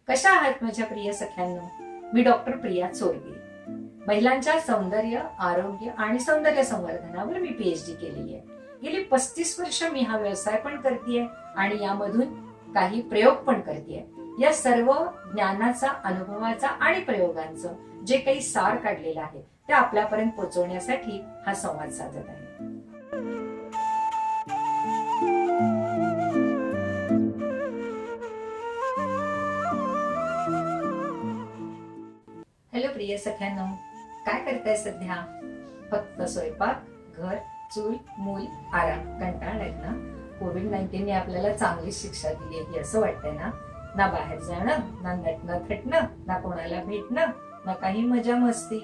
कशा आहात माझ्या प्रिय सख्यांनो? मी डॉक्टर प्रिया चोरगे. महिलांच्या सौंदर्य, आरोग्य आणि सौंदर्य संवर्धनावर मी PhD केलेली आहे. गेली 35 वर्ष मी हा व्यवसाय पण करतेय आणि यामधून काही प्रयोग पण करतेय. या सर्व ज्ञानाचा, अनुभवाचा आणि प्रयोगांचं जे काही सार काढलेलं आहे ते आपल्यापर्यंत पोहोचवण्यासाठी हा संवाद साधत आहे. हॅलो प्रिय सख्यांनो, काय करताय सध्या? फक्त स्वयंपाक, घर, चूल, मूल, आराम. कंटाळलात ना? कोविड-19 ने आपल्याला चांगली शिक्षा दिली आहे असं वाटतंय ना? ना बाहेर जाणं, ना नटणं थटणं, ना कोणाला भेटणं, ना काही मजा मस्ती.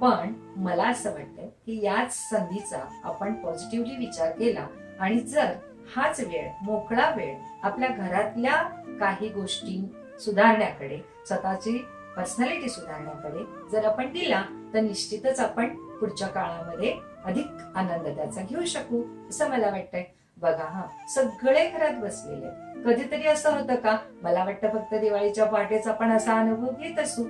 पण मला असं वाटतंय की याच संधीचा आपण पॉझिटिव्हली विचार केला आणि जर हाच वेळ, मोकळा वेळ आपल्या घरातल्या काही गोष्टी सुधारण्याकडे, स्वतःची पर्सनॅलिटी सुधारण्याकडे जर आपण दिला तर निश्चितच आपण पुढच्या काळामध्ये अधिक आनंद त्याचा घेऊ शकू असं मला वाटतंय. बघा हा, सगळे घरात बसलेले. कधीतरी असं होतं का? मला वाटतं फक्त दिवाळीच्या पहाटेच आपण असा अनुभव घेत असू.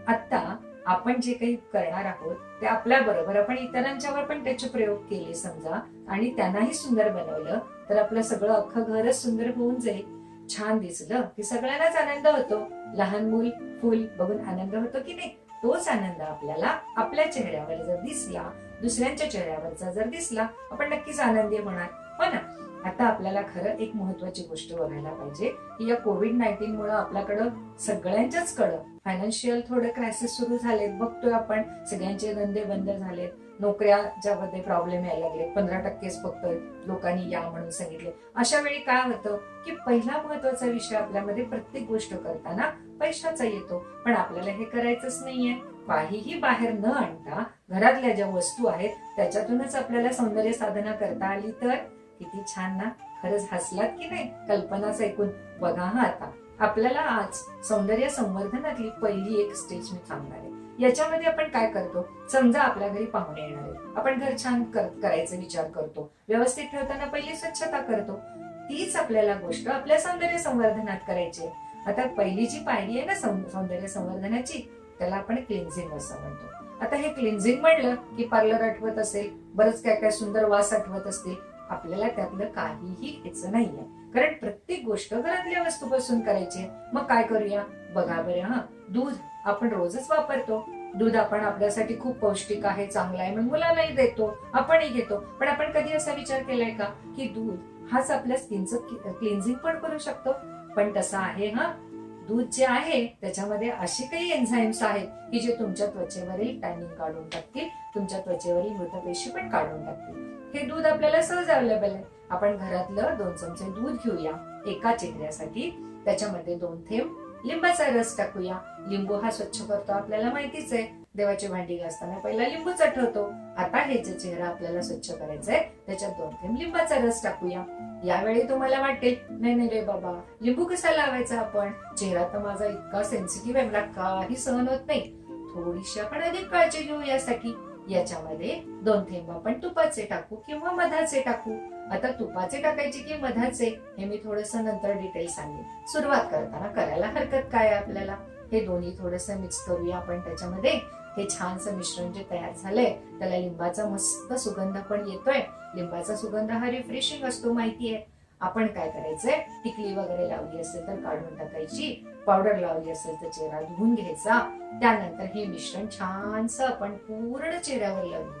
आता आपण जे काही करणार आहोत ते आपल्या बरोबर आपण इतरांच्यावर पण त्याचे प्रयोग केले समजा आणि त्यांनाही सुंदर बनवलं तर आपलं सगळं अख्खं घरच सुंदर होऊन जाईल. छान दिसलं की सगळ्यांनाच आनंद होतो. लहान मूल फुल बघून आनंद होतो की नाही? तोच आनंद आपल्याला आपल्या चेहऱ्यावर जर दिसला, दुसऱ्यांच्या चेहऱ्यावरचा जर दिसला, आपण नक्कीच आनंदी होणार. हो ना? आता आपल्याला खरं एक महत्वाची गोष्ट बघायला पाहिजे की या कोविड-19 मुळे आपल्याकडं सगळ्यांच्याच कडं फायनान्शियल थोडे क्रायसिस सुरू झालेत. बघतोय आपण सगळ्यांचे धंदे बंद झालेत, नोकऱ्याच्या मध्ये प्रॉब्लेम यायला लागले. 15%च फक्त लोकांनी या म्हणून सांगितले. अशा वेळी काय होतं की पहिला महत्वाचा विषय आपल्यामध्ये प्रत्येक गोष्ट करताना पैशाचा येतो. पण आपल्याला हे करायचंच नाहीये. काहीही बाहेर न आणता घरातल्या ज्या वस्तू आहेत त्याच्यातूनच आपल्याला सौंदर्य साधना करता आली तर किती छान ना? खरंच हसलात की नाही कल्पनाच ऐकून? बघा हा, आता आपल्याला आज सौंदर्य संवर्धनातली पहिली एक स्टेज मी सांगणार आहे. याच्यामध्ये आपण काय करतो? समजा आपल्या घरी पाहुणे येणार आहेत, आपण घर छान करायचा विचार करतो, व्यवस्थित ठेवताना पहिली स्वच्छता करतो. तीच आपल्याला गोष्ट आपल्या सौंदर्य संवर्धनात करायची. आता पहिली जी पायरी आहे ना सौंदर्य संवर्धनाची, त्याला आपण क्लिन्झिंग असं म्हणतो. आता हे क्लिन्झिंग म्हणलं की पार्लर आठवत असेल, बरंच काय काय सुंदर वास आठवत असतील. आपल्याला त्यातलं काहीही घ्यायचं नाहीये, कारण प्रत्येक गोष्ट घरातल्या वस्तूपासून करायची. मग काय करूया? बघा बरं हा, दूध आपण रोजच वापरतो. दूध आपण आपल्यासाठी खूप पौष्टिक आहे, चांगलं आहे म्हणून मुलांनाही देतो, आपणही घेतो. पण आपण कधी असा विचार केलाय का की दूध हाच आपल्या स्किनचं क्लिन्झिंग पण करू शकतो? पण तसं आहे हा, दूध जे आहे त्याच्यामध्ये अशी काही एन्झाईम्स आहेत की जे तुमच्या त्वचेवरील टॅनिंग काढून टाकतील, तुमच्या त्वचेवरील मृतपेशी पण काढून टाकतील. हे दूध आपल्याला सहज अवेलेबल आहे. आपण घरातलं 2 चमचे दूध घेऊया एका चेहऱ्यासाठी, त्याच्यामध्ये 2 थेंब लिंबाचा रस टाकूया. लिंबू हा स्वच्छ करतो आपल्याला माहितीच आहे. देवाची भांडी घासताना पहिला लिंबूच आठवतो. आता हे जे चेहरा आपल्याला स्वच्छ करायचा आहे त्याच्यात 2 थेंब लिंबाचा रस टाकूया. यावेळी तुम्हाला वाटेल नाही नाही रे बाबा, लिंबू कसा लावायचा आपण? चेहरा तर माझा इतका सेन्सिटिव्ह आहे, मला काही सहन होत नाही. थोडीशी आपण अधिक काळजी घेऊ यासाठी. याच्यामध्ये 2 थेंब आपण तुपाचे टाकू किंवा मधाचे टाकू. आता तुपाचे टाकायचे की मधाचे हे मी थोडस नंतर डिटेल सांगेन. सुरुवात करताना करायला हरकत काय आहे आपल्याला? हे दोन्ही थोडस मिक्स करूया आपण त्याच्यामध्ये. हे छानसं मिश्रण जे तयार झालंय त्याला लिंबाचा मस्त सुगंध पण येतोय. लिंबाचा सुगंध हा रिफ्रेशिंग असतो माहितीये. आपण काय करायचंय? टिकली वगैरे लावली असेल तर काढून टाकायची, पावडर लावली असेल तर चेहरा धुवून घ्यायचा. त्यानंतर हे मिश्रण छानसं आपण पूर्ण चेहऱ्यावर लावून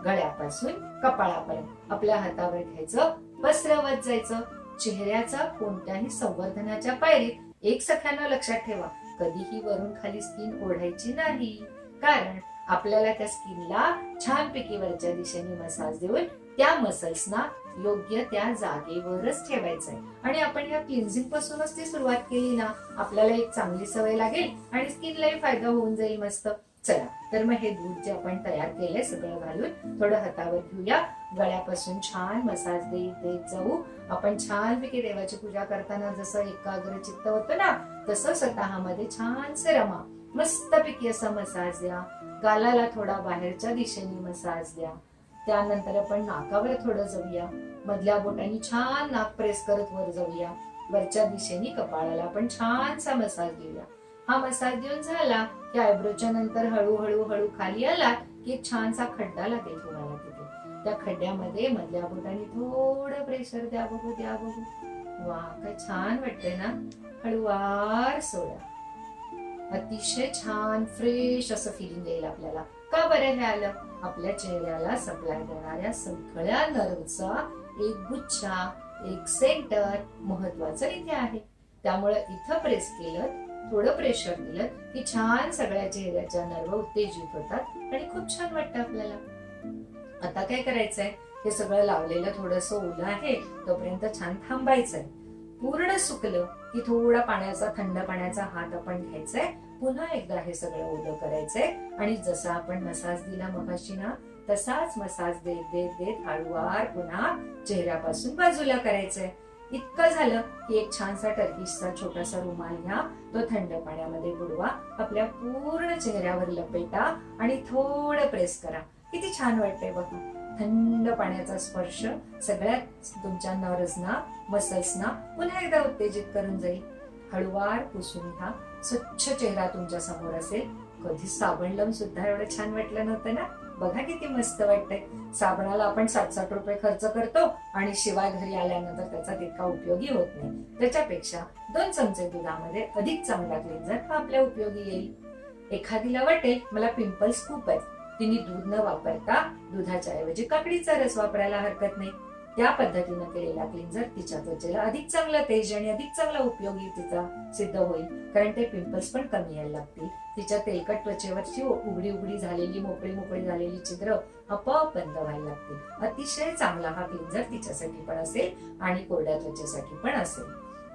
गळ्यापासून कपाळापर्यंत आपल्या हातावर घ्यायचं, पसरवत जायचं. चेहऱ्याचा कोणत्याही संवर्धनाच्या पायरीत एक सख्यानं लक्षात ठेवा, कधीही वरून खाली स्किन ओढायची नाही. कारण आपल्याला त्या स्किनला छानपैकी वरच्या दिशेने मसाज देऊन त्या मसल्सना योग्य त्या जागेवरच ठेवायचंय. आणि आपण या क्लिन्झिंग पासूनच ती सुरुवात केली ना, आपल्याला एक चांगली सवय लागेल आणि स्किनलाही फायदा होऊन जाईल मस्त. चला तर मग हे दूध जे आपण तयार केलंय सगळं घालून थोडं हातावर घेऊया. गळ्यापासून छान मसाज देत जाऊ. आपण छानपैकी देवाची पूजा करताना जसं एकाग्र चित्त होतं ना, तसं स्वतःमध्ये छानसं रमा. मस्तपैकी असा मसाज द्या. गालाला थोडा बाहेरच्या दिशेने मसाज द्या. त्यानंतर आपण नाकावर थोडं जाऊया. मधल्या बोटांनी छान नाक प्रेस करत वर जाऊया. वरच्या दिशेने कपाळाला आपण छानसा मसाज देऊया. हा मसाज देऊन झाला की आयब्रोच्या नंतर हळूहळू हळू खाली आला की एक छानसा खड्डा लागेल तुम्हाला तिथे. त्या खड्ड्यामध्ये मधल्या बोटाने थोडं प्रेशर द्या बघू, द्या बघू. वा, काय छान वाटतंय ना. हळूवार सोडा. अतिशय छान फ्रेश असं फिलिंग येईल आपल्याला. का बरं हे आलं? आपल्या चेहऱ्याला सप्लाय देणाऱ्या सगळ्या नर्वचा एक गुच्छा, एक सेंटर महत्वाचं इथे आहे. त्यामुळे इथं प्रेस केलं, थोडं प्रेशर दिलं की छान सगळ्या चेहऱ्याच्या नर्व उत्तेजित होतात आणि खूप छान वाटतं आपल्याला. आता काय करायचंय? हे सगळं लावलेलं थोडंसं ओलं आहे, तोपर्यंत छान थांबायचंय. पूर्ण सुकलं की थोडा पाण्याचा, थंड पाण्याचा हात आपण घ्यायचाय. पुन्हा एकदा हे सगळं ओलं करायचंय आणि जसा आपण मसाज दिला मगाशी ना, तसाच मसाज देत देत देत हळूवार पुन्हा चेहऱ्यापासून बाजूला करायचंय. इतकं झालं की एक छानसा टर्किशचा छोटासा रुमाल घ्या, तो थंड पाण्यामध्ये बुडवा, आपल्या पूर्ण चेहऱ्यावर लपेटा आणि थोडं प्रेस करा. किती छान वाटतंय बघा. थंड पाण्याचा स्पर्श सगळ्या तुमच्या नर्व्सना, मसल्सना पुन्हा एकदा उत्तेजित करून जाईल. हळूवार पुसून घ्या. स्वच्छ चेहरा तुमच्या समोर असेल. कधी साबण लावून सुद्धा एवढं छान वाटलं नव्हतं ना. बघा किती मस्त वाटतंय. साबणाला आपण 60-60 रुपये खर्च करतो आणि शिवाय घरी आल्यानंतर त्याचा तितका उपयोगी होत नाही. त्याच्यापेक्षा 2 चमचे दुधामध्ये अधिक चांगला क्लिन्झर हा आपल्या उपयोगी येईल. एखादीला वाटेल मला पिंपल्स खूप आहेत, तिने दूध न वापरता दुधाच्या ऐवजी काकडीचा रस वापरायला हरकत नाही. त्या पद्धतीनं केलेला क्लिन्झर तिच्या त्वचेला अधिक चांगला तेज आणि अधिक चांगला उपयोगी तिचा सिद्ध होईल, कारण ते पिंपल्स पण कमी यायला लागतील. तिच्या तेलकट त्वचेवरची उघडी झालेली, मोकळी झालेली छिद्र आपोआप बंद व्हायला लागतील. अतिशय चांगला हा क्लिन्झर तिच्यासाठी पण असेल आणि कोरड्या त्वचेसाठी पण असेल.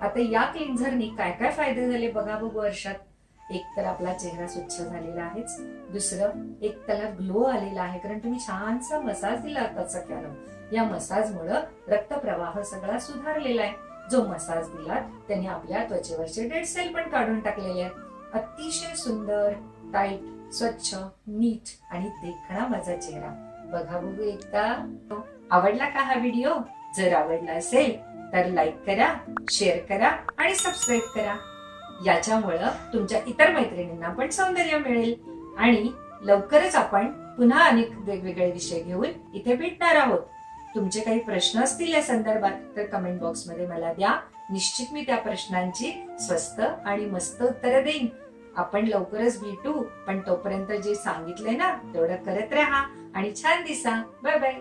आता या क्लिन्झरनी काय काय फायदे झाले बघा बघू वर्षात. एक तर आपला चेहरा स्वच्छ झालेला आहेच. दुसरं, एक त्याला ग्लो आलेला आहे, कारण तुम्ही छानसा मसाज दिला होता सगळ्यांना. या मसाजमुळे रक्तप्रवाह सगळा सुधारलेला आहे. जो मसाज दिला त्याने आपल्या त्वचेवरचे डेड सेल पण काढून टाकलेले आहेत. अतिशय सुंदर, टाईट, स्वच्छ, नीट आणि देखणा माझा चेहरा. बघा बघू एकदा. आवडला का हा व्हिडिओ? जर आवडला असेल तर लाईक करा, शेअर करा आणि सबस्क्राईब करा. याच्यामुळं तुमच्या इतर मैत्रिणींना पण सौंदर्य मिळेल. आणि लवकरच आपण पुन्हा अनेक वेगवेगळे विषय घेऊन इथे भेटणार आहोत. तुमचे काही प्रश्न असतील या संदर्भात तर कमेंट बॉक्स मध्ये मला द्या. निश्चित मी त्या प्रश्नांची स्वस्त आणि मस्त उत्तरं देईन. आपण लवकरच भेटू, पण तोपर्यंत जे सांगितलंय ना तेवढं करत राहा आणि छान दिसा. Bye bye.